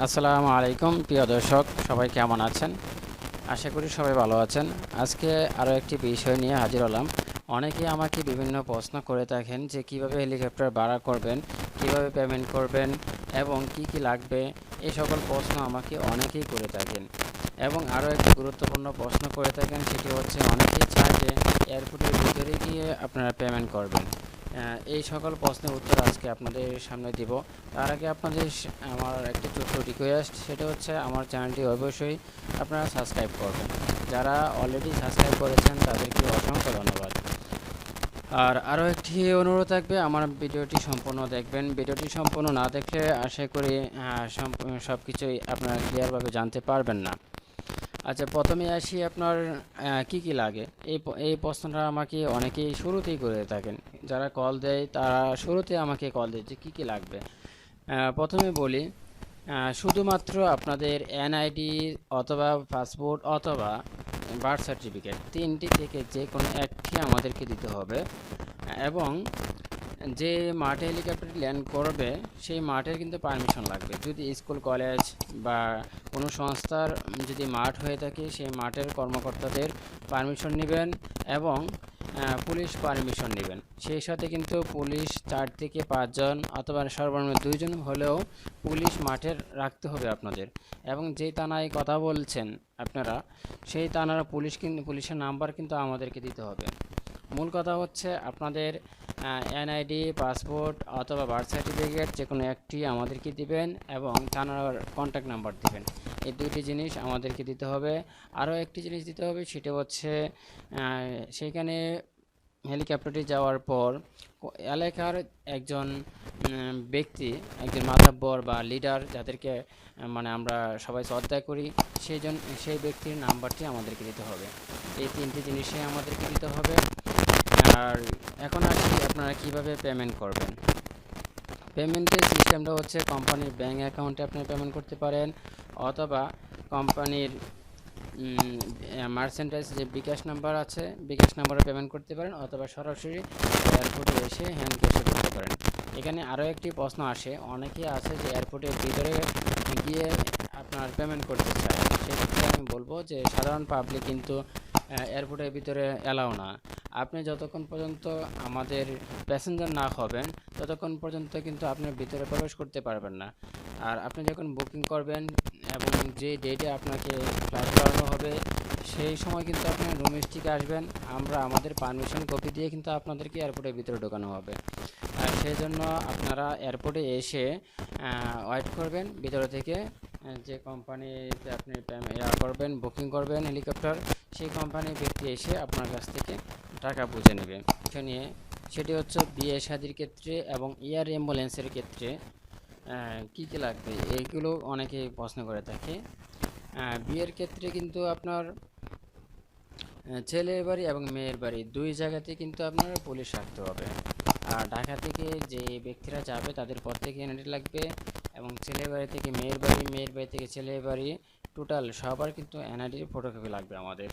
আসসালামু আলাইকুম প্রিয় দর্শক, সবাই কেমন আছেন? আশা করি সবাই ভালো আছেন। আজকে আরও একটি বিষয় নিয়ে হাজির হলাম। অনেকেই আমাকে বিভিন্ন প্রশ্ন করে থাকেন যে কিভাবে হেলিকপ্টার ভাড়া করবেন, কিভাবে পেমেন্ট করবেন এবং কি কি লাগবে। এই সকল প্রশ্ন আমাকে অনেকেই করে থাকেন এবং আরও একটি গুরুত্বপূর্ণ প্রশ্ন করে থাকেন, সেটি হচ্ছে অনেকেই চায় যে এয়ারপোর্টের ভিতরে গিয়ে আপনারা পেমেন্ট করবেন। এই সকল প্রশ্নের উত্তর আজকে আপনাদের সামনে দিব। তার আগে আমার একটি ছোট্ট রিকোয়েস্ট, সেটা হচ্ছে আমার চ্যানেলটি অবশ্যই আপনারা সাবস্ক্রাইব করবেন। যারা অলরেডি সাবস্ক্রাইব করেছেন তাদেরকে অসংখ্য ধন্যবাদ। আর আরও একটি অনুরোধ থাকবে, আমার ভিডিওটি সম্পূর্ণ দেখবেন। ভিডিওটি সম্পূর্ণ না দেখলে আশা করি সব কিছুই আপনারা ক্লিয়ারভাবে জানতে পারবেন না। আচ্ছা, প্রথমে আসি আপনার কি কি লাগে। এই প্রশ্নটা আমাকে অনেকেই শুরুতেই করে থাকেন। যারা কল দেয় তারা শুরুতে আমাকে কল দেয় যে কী কী লাগবে। প্রথমে বলি, শুধুমাত্র আপনাদের এনআইডি অথবা পাসপোর্ট অথবা বার্থ সার্টিফিকেট, তিনটি থেকে যে কোনো একটি আমাদেরকে দিতে হবে। এবং যে মাঠে হেলিকপ্টারটি ল্যান্ড করবে সেই মাঠের কিন্তু পারমিশন লাগবে। যদি স্কুল কলেজ বা কোনো সংস্থার যদি মাঠ হয়ে থাকে, সেই মাঠের কর্মকর্তাদের পারমিশন নেবেন এবং পুলিশ পারমিশন নেবেন। সেই সাথে কিন্তু পুলিশ 4 থেকে 5 জন অথবা সর্বনিম্ন 2 জন হলেও পুলিশ মাঠের রাখতে হবে আপনাদের। এবং যেই থানায় কথা বলছেন আপনারা, সেই থানার পুলিশের নাম্বার কিন্তু আমাদেরকে দিতে হবে। মূল কথা হচ্ছে আপনাদের এনআইডি, পাসপোর্ট অথবা বার্থ সার্টিফিকেট যে কোনো একটি আমাদেরকে দিবেন এবং থানার কন্ট্যাক্ট নাম্বার দিবেন। এই দুইটি জিনিস আমাদেরকে দিতে হবে। আরও একটি জিনিস দিতে হবে, সেটা হচ্ছে সেখানে হেলিকপ্টারটি যাওয়ার পর এলাকার একজন ব্যক্তি, একজন মাতব্বর বা লিডার, যাদেরকে মানে আমরা সবাই শ্রদ্ধা করি, সেই ব্যক্তির নাম্বারটি আমাদেরকে দিতে হবে। এই তিনটি জিনিসই আমাদেরকে দিতে হবে। আর এখন আসি আপনারা কিভাবে পেমেন্ট করবেন। পেমেন্টের সিস্টেমটা হচ্ছে কোম্পানির ব্যাঙ্ক অ্যাকাউন্টে আপনারা পেমেন্ট করতে পারেন, অথবা কোম্পানির মার্চেন্টাইজ যে বিকাশ নাম্বার আছে, বিকাশ নাম্বারে পেমেন্ট করতে পারেন, অথবা সরাসরি এয়ারপোর্টে এসে হ্যান্ড ক্যাশে করতে পারেন। এখানে আরও একটি প্রশ্ন আসে, অনেকেই আছে যে এয়ারপোর্টের ভিতরে গিয়ে আপনার পেমেন্ট করতে চায়। সেক্ষেত্রে আমি বলবো যে সাধারণ পাবলিক কিন্তু এয়ারপোর্টের ভিতরে অ্যালাউ না। আপনি যতক্ষণ পর্যন্ত আমাদের প্যাসেঞ্জার না হবেন ততক্ষণ পর্যন্ত কিন্তু আপনি ভিতরে প্রবেশ করতে পারবেন না। আর আপনি যখন বুকিং করবেন এবং যে ডেটে আপনাকে ফ্লাইট করানো হবে, সেই সময় কিন্তু আপনি ডোমেস্টিকে আসবেন। আমরা আমাদের পারমিশন কপি দিয়ে কিন্তু আপনাদেরকে এয়ারপোর্টের ভিতরে ঢোকানো হবে। আর সেই জন্য আপনারা এয়ারপোর্টে এসে ওয়েট করবেন ভিতরে থেকে। যে কোম্পানিতে আপনি করবেন, বুকিং করবেন হেলিকপ্টার, সেই কোম্পানির ব্যক্তি এসে আপনার কাছ থেকে টাকা বুঝে নেবে। নিয়ে সেটি হচ্ছে বিয়ে শাদির ক্ষেত্রে এবং এয়ার অ্যাম্বুলেন্সের ক্ষেত্রে কী কী লাগবে, এইগুলো অনেকে প্রশ্ন করে থাকে। বিয়ের ক্ষেত্রে কিন্তু আপনার ছেলের বাড়ি এবং মেয়ের বাড়ি দুই জায়গাতে কিন্তু আপনার পুলিশ রাখতে হবে। আর ঢাকা থেকে যে ব্যক্তিরা যাবে তাদের প্রত্যেকে এনআইডি লাগবে, এবং ছেলের বাড়ি থেকে মেয়ের বাড়ি, মেয়ের বাড়ি থেকে ছেলের বাড়ি, টোটাল সবার কিন্তু এনআইডির ফটোকপি লাগবে আমাদের।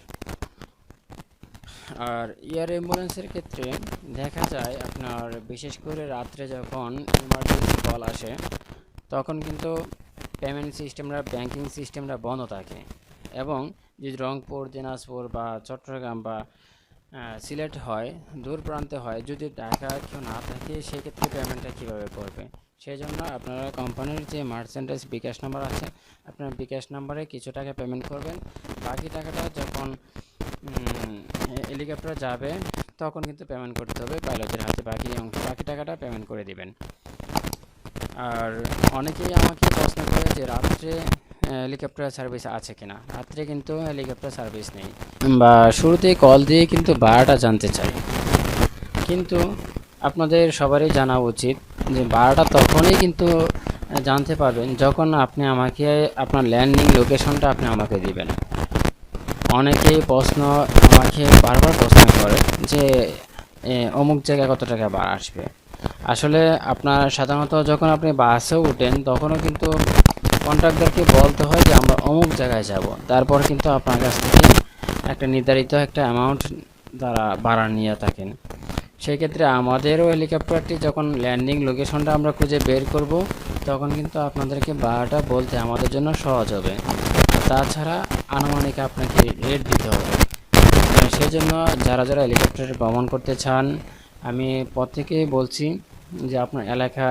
আর এয়ার অ্যাম্বুলেন্সের ক্ষেত্রে দেখা যায় আপনার বিশেষ করে রাত্রে যখন ইমার্জেন্সি কল আসে, তখন কিন্তু পেমেন্ট সিস্টেমরা, ব্যাংকিং সিস্টেমরা বন্ধ থাকে। এবং যদি রংপুর, দিনাজপুর বা চট্টগ্রাম বা সিলেট হয়, দূর প্রান্তে হয়, যদি ঢাকা কেউ না থাকে, সেক্ষেত্রে পেমেন্টটা কীভাবে করবে। সেই জন্য আপনারা কোম্পানির যে মার্চেন্টাইজ বিকাশ নাম্বার আছে, আপনার বিকাশ নাম্বারে কিছু টাকা পেমেন্ট করবেন। বাকি টাকাটা যখন হেলিকপ্টার যাবে তখন কিন্তু পেমেন্ট করতে হবে পাইলটের হাতে, বাকি টাকাটা পেমেন্ট করে দিবেন। আর অনেকেই আমাকে প্রশ্ন করে যে রাত্রে হেলিকপ্টার সার্ভিস আছে কিনা। রাত্রে কিন্তু হেলিকপ্টার সার্ভিস নেই, বা শুরুতেই কল দিয়ে কিন্তু ভাড়াটা জানতে চাই। কিন্তু আপনাদের সবারই জানা উচিত যে ভাড়াটা তখনই কিন্তু জানতে পারবেন যখন আপনি আমাকে আপনার ল্যান্ডিং লোকেশনটা আপনি আমাকে দিবেন। অনেকেই আমাকে বারবার প্রশ্ন করে যে অমুক জায়গায় কত টাকা ভাড়া আসবে। আসলে আপনার সাধারণত যখন আপনি বাসে উঠেন তখনও কিন্তু কন্ট্রাক্টরকে বলতে হয় যে আমরা অমুক জায়গায় যাব, তারপর কিন্তু আপনার কাছ থেকে একটা নির্ধারিত একটা অ্যামাউন্ট তারা ভাড়া নিয়ে থাকেন। সেই ক্ষেত্রে আমাদেরও হেলিকপ্টারটি যখন ল্যান্ডিং লোকেশনটা আমরা খুঁজে বের করব, তখন কিন্তু আপনাদেরকে ভাড়াটা বলতে আমাদের জন্য সহজ হবে। তাছাড়া আনুমানিক আপনাকে রেট দিতে হবে। সেজন্য যারা যারা হেলিকপ্টারে ভ্রমণ করতে চান, আমি প্রত্যেকেই বলছি যে আপনার এলাকা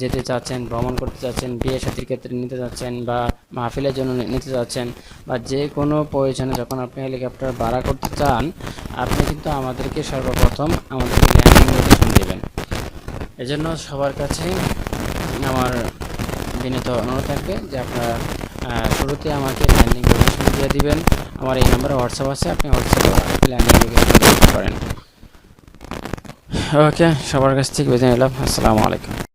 যেতে চাচ্ছেন, ভ্রমণ করতে চাচ্ছেন, বিয়ে শাদীর ক্ষেত্রে নিতে যাচ্ছেন, বা মাহফিলের জন্য নিতে যাচ্ছেন, বা যে কোনো প্রয়োজনে যখন আপনি হেলিকপ্টার ভাড়া করতে চান, আপনি কিন্তু আমাদেরকে সর্বপ্রথম আমাদেরকে ল্যান্ডিং লোকেশন দেবেন। এজন্য সবার কাছে আমার বিনীত অনুরোধ থাকবে যে আপনারা শুরুতে আমাকে ল্যান্ডিং লোকেশন দিয়ে দিবেন। আমার এই নাম্বারে হোয়াটসঅ্যাপ আছে, আপনি হোয়াটসঅ্যাপে ল্যান্ডিং লোকেশন দিতে পারেন। ওকে, সবার কাছ থেকে বিদায় নিলাম। আসসালামু আলাইকুম।